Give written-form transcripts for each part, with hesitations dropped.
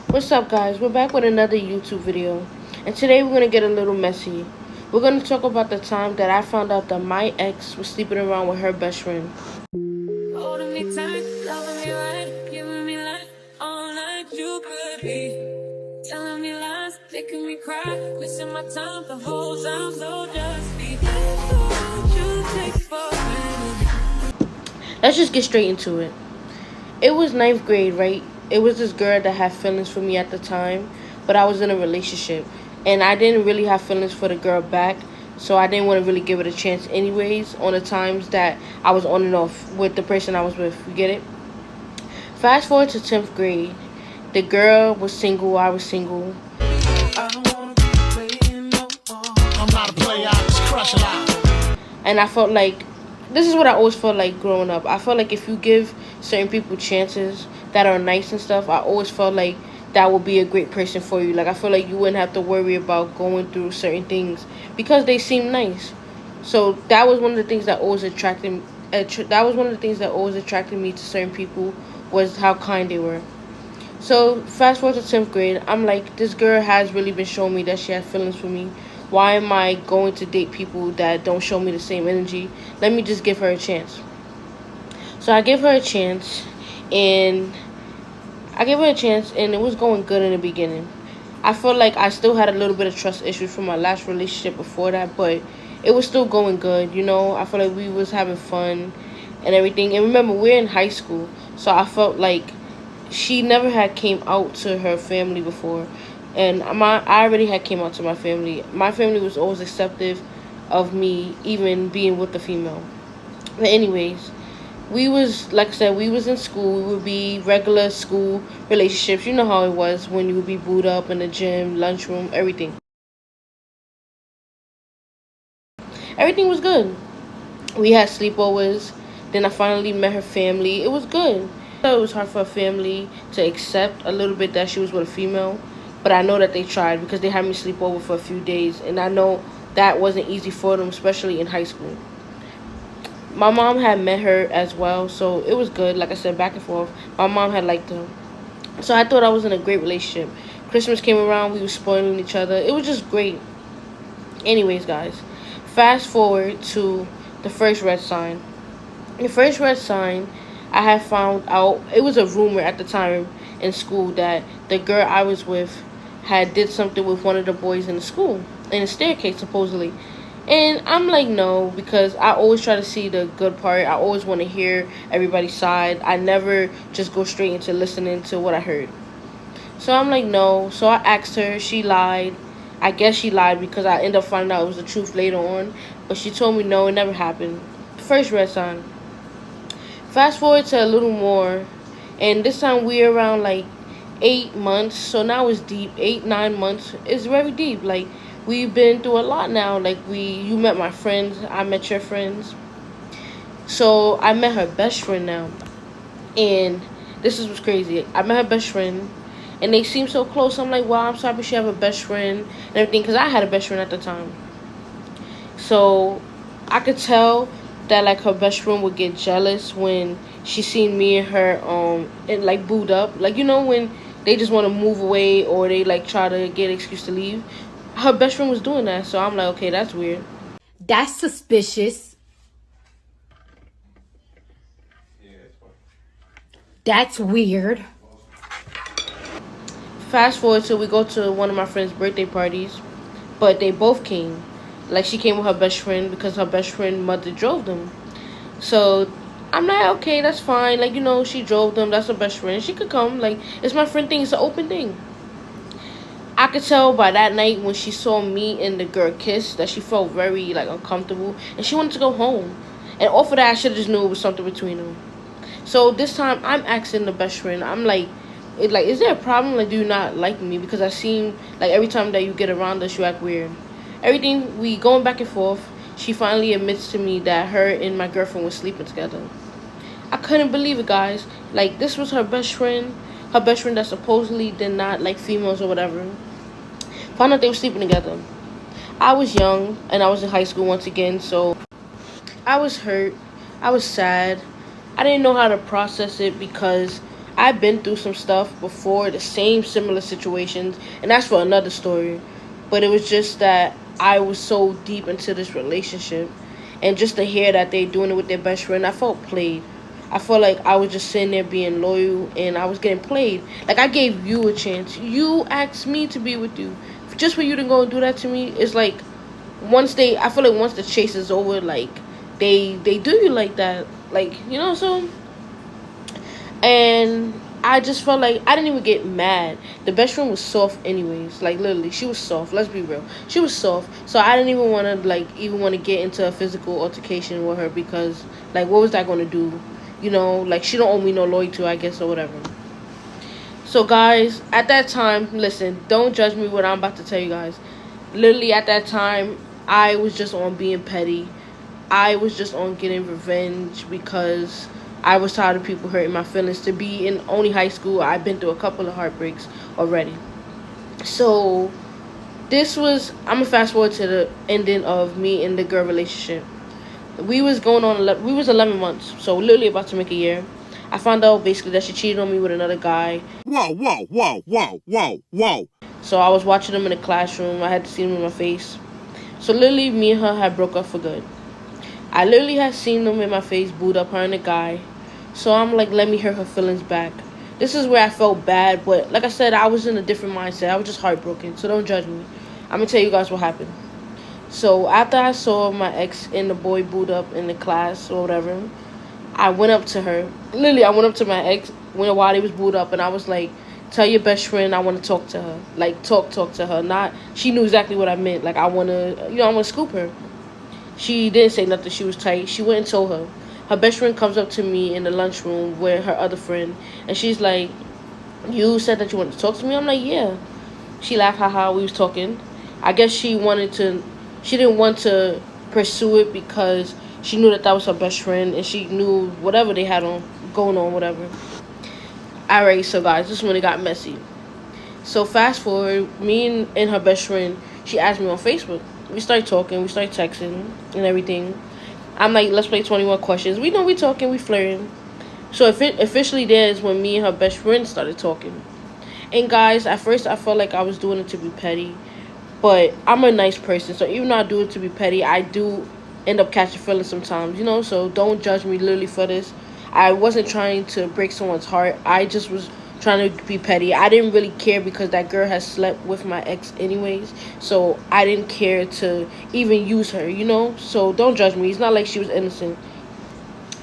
What's up, guys? We're back with another YouTube video, and today we're gonna get a little messy. We're gonna talk about the time that I found out that my ex was sleeping around with her best friend. Holding me tight, loving me right, giving me life all night. You could be telling me lies, making me cry, wasting my time the whole time. So just be careful what you take for granted. Let's just get straight into it. It was ninth grade, right? It was this girl that had feelings for me at the time, but I was in a relationship, and I didn't really have feelings for the girl back, so I didn't want to really give it a chance anyways on the times that I was on and off with the person I was with. You get it? Fast forward to 10th grade. The girl was single, I was single. I don't wanna be playing no more. I'm not a player, I just crush a lot. And I felt like this is what I always felt like growing up. I felt like if you give certain people chances that are nice and stuff, I always felt like that would be a great person for you. Like I feel like you wouldn't have to worry about going through certain things because they seem nice. So that was one of the things that always attracted. That was one of the things that always attracted me to certain people was how kind they were. So fast forward to 10th grade, I'm like, this girl has really been showing me that she has feelings for me. Why am I going to date people that don't show me the same energy? Let me just give her a chance. So I gave her a chance, and it was going good in the beginning. I felt like I still had a little bit of trust issues from my last relationship before that, but it was still going good, you know. I felt like we was having fun and everything. And remember, we're in high school, so I felt like she never had came out to her family before, and I already had came out to my family. My family was always acceptive of me even being with the female. But anyways, we was, like I said, we was in school. We would be regular school relationships. You know how it was when you would be booed up in the gym, lunchroom, everything was good. We had sleepovers. Then I finally met her family. It was good. It was hard for a family to accept a little bit that she was with a female, but I know that they tried because they had me sleep over for a few days, and I know that wasn't easy for them, especially in high school. My mom had met her as well, so it was good. Like I said, back and forth. My mom had liked her, so I thought I was in a great relationship. Christmas came around, we were spoiling each other. It was just great. Anyways, guys, fast forward to the first red sign. The first red sign, I had found out, it was a rumor at the time in school that the girl I was with had did something with one of the boys in the school, in the staircase supposedly. And I'm like, no, because I always try to see the good part. I always want to hear everybody's side. I never just go straight into listening to what I heard. So I'm like, no. So I asked her. She lied. I guess she lied because I ended up finding out it was the truth later on. But she told me no, it never happened. First red sign. Fast forward to a little more, and this time we're around like 8 months. So now it's deep. 8, 9 months. It's very deep. Like we've been through a lot now. Like you met my friends. I met your friends. So I met her best friend now, and this is what's crazy. I met her best friend, and they seem so close. I'm like, wow, I'm so happy she have a best friend and everything, because I had a best friend at the time. So I could tell that like her best friend would get jealous when she seen me and her and like booed up. Like, you know, when they just want to move away or they like try to get an excuse to leave. Her best friend was doing that, so I'm like, okay, that's weird. That's suspicious. That's weird. Fast forward till we go to one of my friend's birthday parties, but they both came. Like she came with her best friend because her best friend mother drove them. So I'm like, okay, that's fine. Like, you know, she drove them. That's her best friend. She could come. Like, it's my friend thing. It's an open thing. I could tell by that night when she saw me and the girl kiss that she felt very like uncomfortable and she wanted to go home. And off of that, I should have just knew it was something between them. So this time, I'm asking the best friend. I'm like, is there a problem? Like, do you not like me? Because I seem like every time that you get around us, you act weird. Everything, we going back and forth. She finally admits to me that her and my girlfriend were sleeping together. I couldn't believe it, guys. Like, this was her best friend. Her best friend that supposedly did not like females or whatever. Found out they were sleeping together. I was young, and I was in high school once again, so I was hurt. I was sad. I didn't know how to process it because I've been through some stuff before, the same similar situations, and that's for another story. But it was just that I was so deep into this relationship, and just to hear that they doing it with their best friend, I felt played. I felt like I was just sitting there being loyal, and I was getting played. Like, I gave you a chance. You asked me to be with you. Just for you to go and do that to me, it's like I feel like once the chase is over, like they do you like that, like, so. And I just felt like I didn't even get mad. The best friend was soft anyways. Like, literally, she was soft. Let's be real. She was soft. So I didn't even want to get into a physical altercation with her, because like, what was that going to do? Like, she don't owe me no loyalty, I guess, or whatever. So guys, at that time, listen, don't judge me what I'm about to tell you guys. Literally at that time, I was just on being petty. I was just on getting revenge, because I was tired of people hurting my feelings. To be in only high school, I've been through a couple of heartbreaks already. So I'm gonna fast forward to the ending of me and the girl relationship. We was 11 months, so literally about to make a year. I found out basically that she cheated on me with another guy. Whoa, whoa, whoa, whoa, whoa, whoa. So I was watching them in the classroom. I had to see them in my face. So literally, me and her had broke up for good. I literally had seen them in my face, booed up her and the guy. So I'm like, let me hurt her feelings back. This is where I felt bad, but like I said, I was in a different mindset. I was just heartbroken, so don't judge me. I'm gonna tell you guys what happened. So after I saw my ex and the boy booed up in the class or whatever, I went up to her. Literally, I went up to my ex while he was booed up, and I was like, tell your best friend I want to talk to her. Like, talk to her. Not, she knew exactly what I meant. Like, I want to scoop her. She didn't say nothing. She was tight. She went and told her. Her best friend comes up to me in the lunchroom with her other friend, and she's like, you said that you wanted to talk to me? I'm like, yeah. She laughed, haha, we was talking. I guess she didn't want to pursue it, because she knew that was her best friend, and she knew whatever they had going on, whatever. Alright, so guys, this is when it got messy. So fast forward, me and her best friend, she asked me on Facebook. We started talking, we started texting and everything. I'm like, let's play 21 questions. We know we talking, we flirting. So officially there is when me and her best friend started talking. And guys, at first I felt like I was doing it to be petty. But I'm a nice person, so even though I do it to be petty, I do end up catching feelings sometimes, so don't judge me literally for this. I wasn't trying to break someone's heart. I just was trying to be petty. I didn't really care, because that girl has slept with my ex anyways, so I didn't care to even use her, so don't judge me. It's not like she was innocent.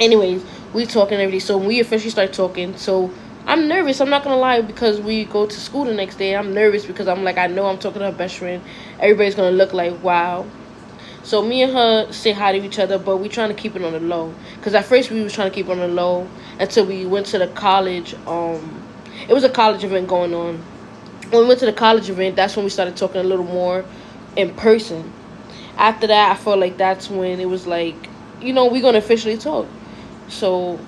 Anyways, we talking every day. So when we officially start talking, so I'm nervous, I'm not gonna lie, because we go to school the next day. I'm nervous because I'm like, I know I'm talking to her best friend. Everybody's gonna look like, wow. So me and her say hi to each other, but we trying to keep it on the low, because at first we was trying to keep it on the low until we went to the college. It was a college event going on. When we went to the college event, that's when we started talking a little more in person. After that, I felt like that's when it was like, we're gonna officially talk. So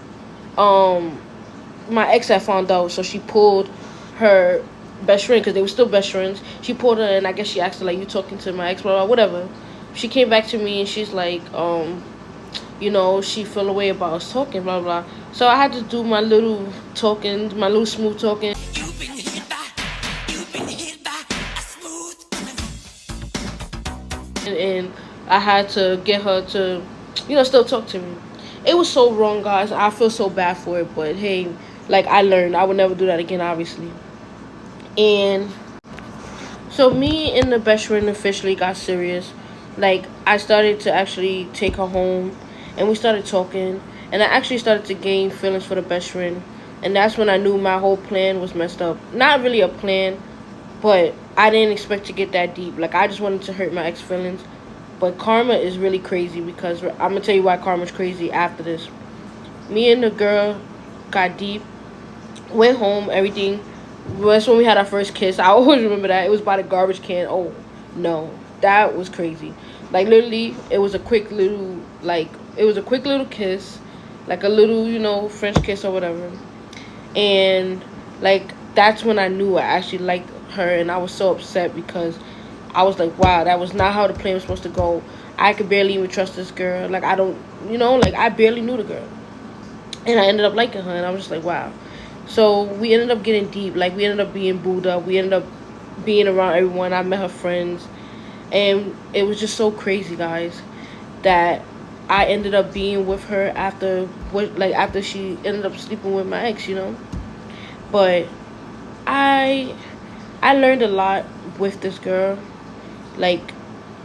my ex had found out, so she pulled her best friend, because they were still best friends. She pulled her, and I guess she asked her, like, you talking to my ex, blah, blah, whatever. She came back to me, and she's like, she feel away about us talking, blah, blah. So I had to do my little talking, my little smooth talking. You've been hit by a smooth. And I had to get her to, still talk to me. It was so wrong, guys. I feel so bad for it, but hey, like, I learned. I would never do that again, obviously. And so me and the best friend officially got serious. Like, I started to actually take her home, and we started talking, and I actually started to gain feelings for the best friend. And that's when I knew my whole plan was messed up. Not really a plan, but I didn't expect to get that deep. Like, I just wanted to hurt my ex feelings. But karma is really crazy, because I'm going to tell you why karma's crazy after this. Me and the girl got deep, went home, everything. That's when we had our first kiss. I always remember that. It was by the garbage can. Oh, no. That was crazy. Like, literally, it was a quick little kiss. Like a little, French kiss or whatever. And, like, that's when I knew I actually liked her. And I was so upset, because I was like, wow, that was not how the plan was supposed to go. I could barely even trust this girl. Like, I don't, I barely knew the girl. And I ended up liking her, and I was just like, wow. So we ended up getting deep. Like, we ended up being booed up. We ended up being around everyone. I met her friends, and it was just so crazy, guys, that I ended up being with her after she ended up sleeping with my ex, you know. But I I learned a lot with this girl. Like,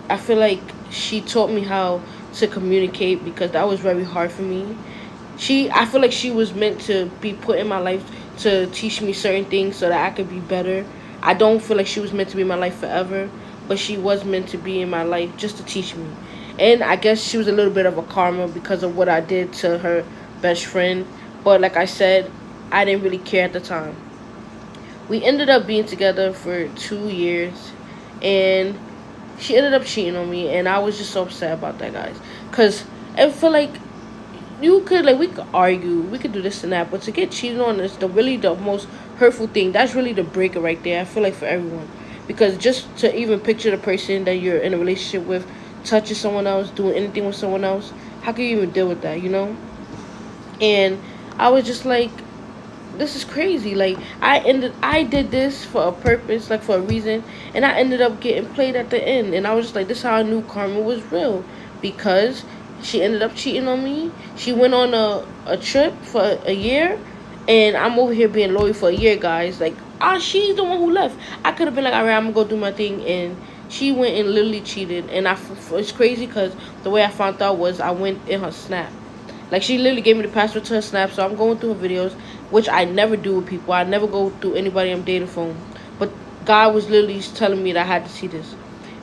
I feel like she taught me how to communicate, because that was very hard for me. I feel like she was meant to be put in my life to teach me certain things so that I could be better. I don't feel like she was meant to be in my life forever, but she was meant to be in my life just to teach me. And I guess she was a little bit of a karma because of what I did to her best friend. But like I said, I didn't really care at the time. We ended up being together for 2 years, and she ended up cheating on me, and I was just so upset about that, guys. Because I feel like we could argue, we could do this and that, but to get cheated on is the most hurtful thing. That's really the breaker right there, I feel like, for everyone. Because just to even picture the person that you're in a relationship with touching someone else, doing anything with someone else, how can you even deal with that, you know? And I was just like, this is crazy. Like, I did this for a purpose, like for a reason, and I ended up getting played at the end. And I was just like, this is how I knew karma was real, because she ended up cheating on me. She went on a trip for a year, and I'm over here being loyal for a year, guys. Like, she's the one who left. I could have been like, all right, I'm gonna go do my thing, and she went and literally cheated. And it's crazy because the way I found out was I went in her Snap. Like, she literally gave me the password to her Snap, so I'm going through her videos, which I never do with people. I never go through anybody I'm dating phone. But God was literally telling me that I had to see this.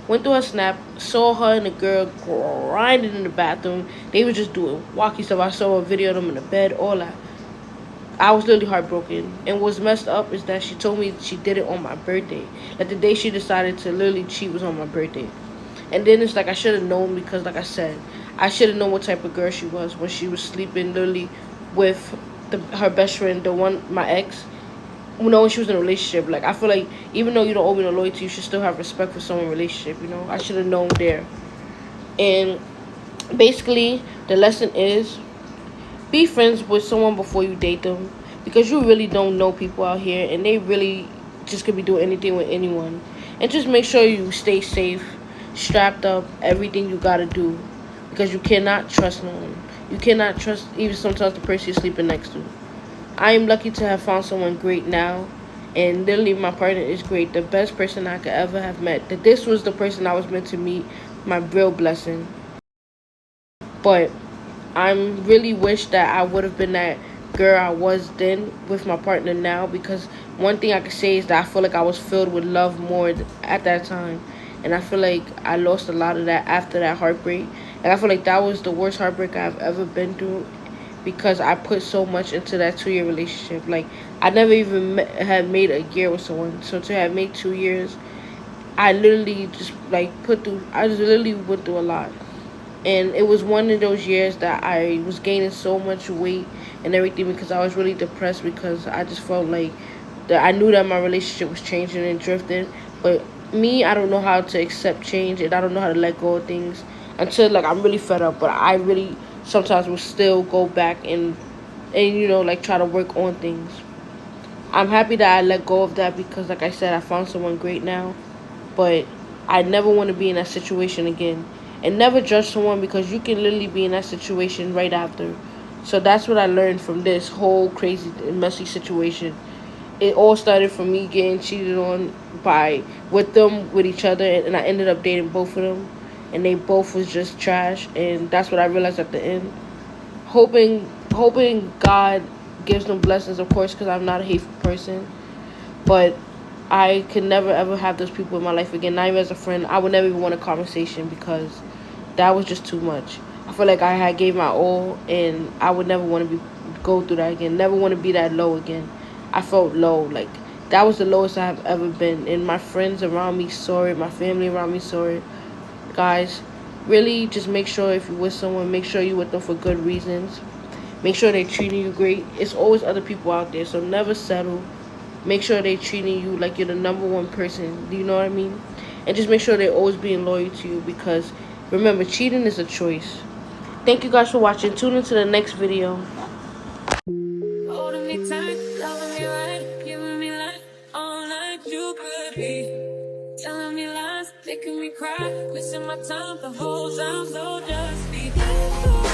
Went through her Snap, saw her and the girl grinding in the bathroom. They were just doing walkie stuff. I saw a video of them in the bed, all that. I was literally heartbroken. And what's messed up is that she told me she did it on my birthday. Like, the day she decided to literally cheat was on my birthday. And then it's like, I should have known, because like I said, I should have known what type of girl she was when she was sleeping literally with her best friend, the one, my ex. You know, when she was in a relationship. Like, I feel like even though you don't owe me no loyalty, you should still have respect for someone's relationship, you know. I should have known there. And basically, the lesson is, be friends with someone before you date them, because you really don't know people out here, and they really just could be doing anything with anyone. And just make sure you stay safe, strapped up, everything you gotta do, because you cannot trust no one. You cannot trust even sometimes the person you're sleeping next to. I am lucky to have found someone great now, and literally my partner is great, the best person I could ever have met. That this was the person I was meant to meet, my real blessing. But I'm really wish that I would have been that girl I was then with my partner now, because one thing I could say is that I feel like I was filled with love more at that time, and I feel like I lost a lot of that after that heartbreak. And I feel like that was the worst heartbreak I've ever been through, because I put so much into that 2 year relationship. Like, I never even had made a year with someone, so to have made 2 years, I literally just like I just literally went through a lot. And it was one of those years that I was gaining so much weight and everything, because I was really depressed, because I just felt like that I knew that my relationship was changing and drifting. But me, I don't know how to accept change, and I don't know how to let go of things until like I'm really fed up. But I really sometimes will still go back and you know, like, try to work on things. I'm happy that I let go of that, because like I said, I found someone great now. But I never want to be in that situation again. And never judge someone, because you can literally be in that situation right after. So that's what I learned from this whole crazy and messy situation. It all started from me getting cheated on with each other, and I ended up dating both of them, and they both was just trash. And that's what I realized at the end. Hoping God gives them blessings, of course, because I'm not a hateful person. But I could never ever have those people in my life again. Not even as a friend. I would never even want a conversation, because that was just too much. I feel like I had gave my all, and I would never want to go through that again. Never want to be that low again. I felt low. Like, that was the lowest I have ever been. And my friends around me saw it. My family around me saw it. Guys, really just make sure if you're with someone, make sure you're with them for good reasons. Make sure they're treating you great. It's always other people out there, so never settle. Make sure they're treating you like you're the number one person. Do you know what I mean? And just make sure they're always being loyal to you, because remember, cheating is a choice. Thank you guys for watching. Tune into the next video. Holding me tight, loving you could be. Telling me lies, making me cry, wasting my time the whole time, so just be.